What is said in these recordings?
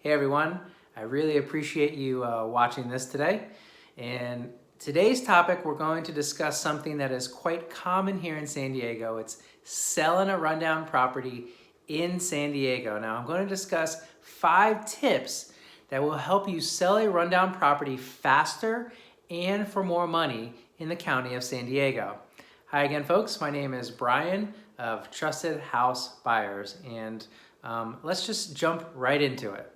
Hey everyone, I really appreciate you watching this today. And today's topic, we're going to discuss something that is quite common here in San Diego. It's selling a rundown property in San Diego. Now I'm going to discuss 5 tips that will help you sell a rundown property faster and for more money in the county of San Diego. Hi again folks, my name is Brian of Trusted House Buyers, and let's just jump right into it.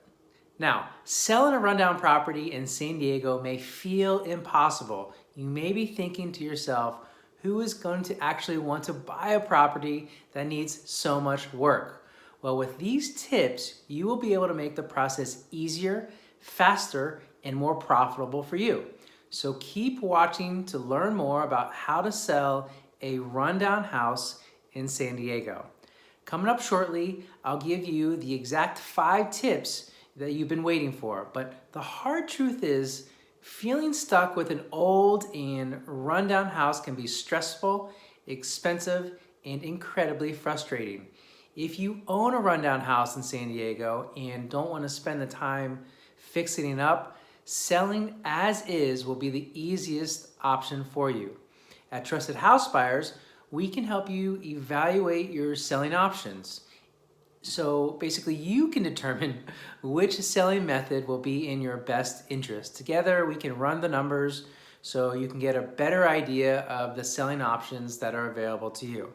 Now, selling a rundown property in San Diego may feel impossible. You may be thinking to yourself, who is going to actually want to buy a property that needs so much work? Well, with these tips, you will be able to make the process easier, faster, and more profitable for you. So keep watching to learn more about how to sell a rundown house in San Diego. Coming up shortly, I'll give you the exact 5 tips that you've been waiting for. But the hard truth is, feeling stuck with an old and rundown house can be stressful, expensive, and incredibly frustrating. If you own a rundown house in San Diego and don't want to spend the time fixing it up, selling as is will be the easiest option for you. At Trusted House Buyers, we can help you evaluate your selling options. So basically you can determine which selling method will be in your best interest. Together we can run the numbers so you can get a better idea of the selling options that are available to you.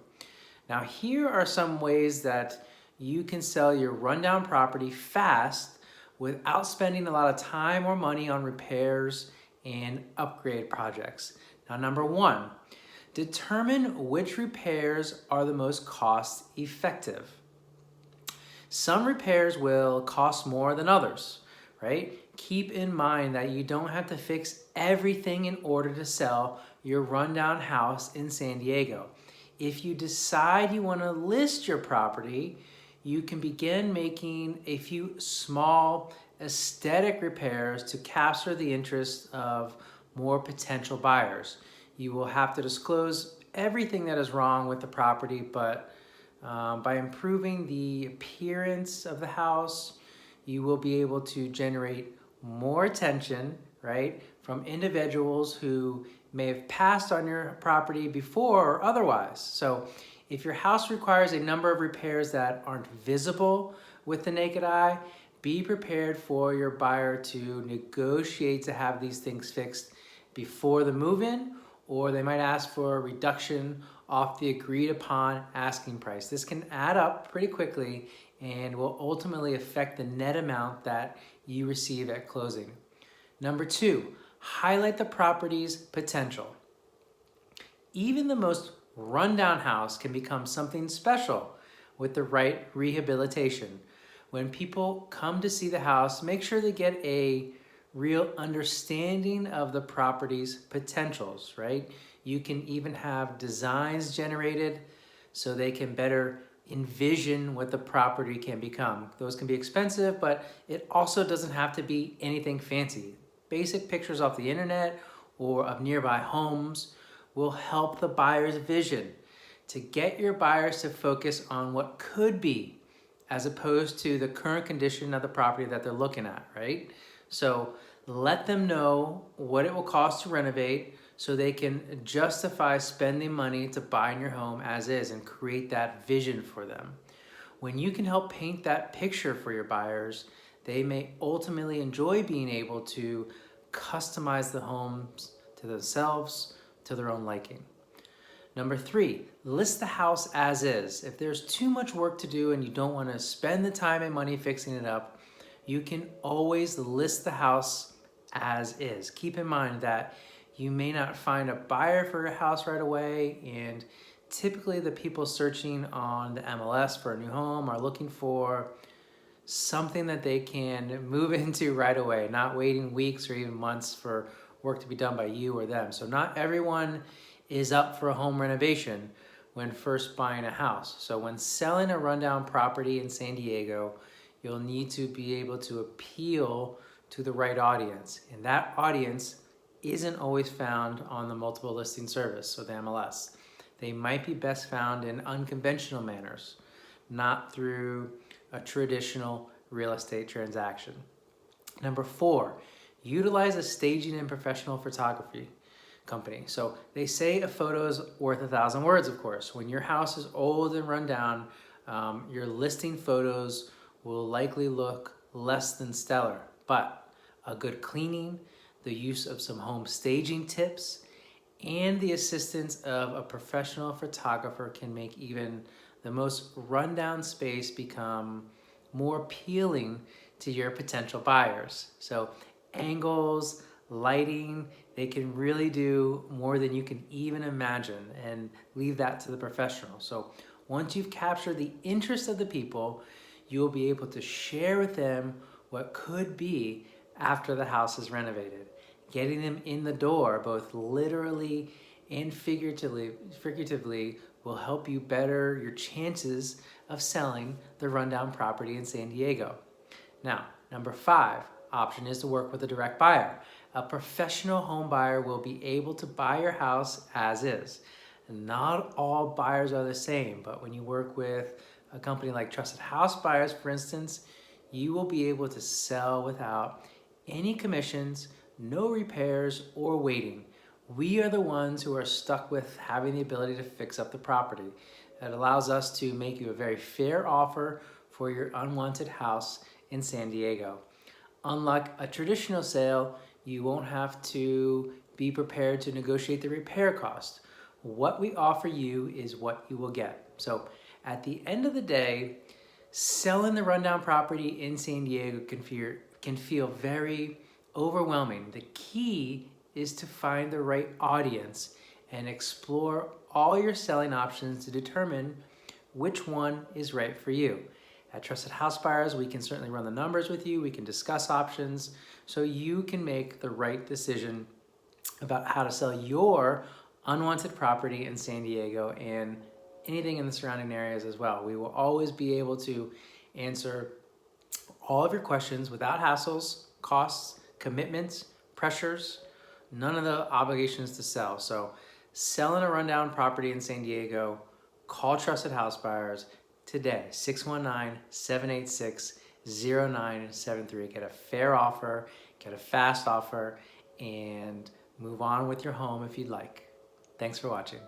Now here are some ways that you can sell your rundown property fast without spending a lot of time or money on repairs and upgrade projects. Now number 1, determine which repairs are the most cost effective. Some repairs will cost more than others, right? Keep in mind that you don't have to fix everything in order to sell your rundown house in San Diego. If you decide you want to list your property, you can begin making a few small aesthetic repairs to capture the interest of more potential buyers. You will have to disclose everything that is wrong with the property, but by improving the appearance of the house, you will be able to generate more attention, right, from individuals who may have passed on your property before or otherwise. So if your house requires a number of repairs that aren't visible with the naked eye, be prepared for your buyer to negotiate to have these things fixed before the move-in, or they might ask for a reduction off the agreed upon asking price. This can add up pretty quickly and will ultimately affect the net amount that you receive at closing. Number 2, highlight the property's potential. Even the most rundown house can become something special with the right rehabilitation. When people come to see the house, make sure they get a real understanding of the property's potentials, right? You can even have designs generated so they can better envision what the property can become. Those can be expensive, but it also doesn't have to be anything fancy. Basic pictures off the internet or of nearby homes will help the buyer's vision to get your buyers to focus on what could be as opposed to the current condition of the property that they're looking at, right? So let them know what it will cost to renovate so they can justify spending money to buy in your home as is and create that vision for them. When you can help paint that picture for your buyers, they may ultimately enjoy being able to customize the homes to themselves, to their own liking. Number 3, list the house as is. If there's too much work to do and you don't want to spend the time and money fixing it up, you can always list the house as is. Keep in mind that you may not find a buyer for your house right away, and typically the people searching on the MLS for a new home are looking for something that they can move into right away, not waiting weeks or even months for work to be done by you or them. So not everyone is up for a home renovation when first buying a house. So when selling a rundown property in San Diego, you'll need to be able to appeal to the right audience. And that audience isn't always found on the multiple listing service, so the MLS. They might be best found in unconventional manners, not through a traditional real estate transaction. Number 4, utilize a staging and professional photography company. So they say a photo is worth 1,000 words, of course. When your house is old and run down, your listing photos will likely look less than stellar, but a good cleaning, the use of some home staging tips, and the assistance of a professional photographer can make even the most rundown space become more appealing to your potential buyers. So angles, lighting, they can really do more than you can even imagine, and leave that to the professional. So once you've captured the interest of the people, you'll be able to share with them what could be after the house is renovated. Getting them in the door, both literally and figuratively, will help you better your chances of selling the rundown property in San Diego. Now, number 5 option is to work with a direct buyer. A professional home buyer will be able to buy your house as is. Not all buyers are the same, but when you work with a company like Trusted House Buyers, for instance, you will be able to sell without any commissions, no repairs, or waiting. We are the ones who are stuck with having the ability to fix up the property. That allows us to make you a very fair offer for your unwanted house in San Diego. Unlike a traditional sale, you won't have to be prepared to negotiate the repair cost. What we offer you is what you will get. So at the end of the day, selling the rundown property in San Diego can feel very overwhelming. The key is to find the right audience and explore all your selling options to determine which one is right for you. At Trusted House Buyers, we can certainly run the numbers with you. We can discuss options so you can make the right decision about how to sell your unwanted property in San Diego and anything in the surrounding areas as well. We will always be able to answer all of your questions without hassles, costs, commitments, pressures, none of the obligations to sell. So selling a rundown property in San Diego, call Trusted House Buyers today, 619-786-0973. Get a fair offer, get a fast offer, and move on with your home if you'd like. Thanks for watching.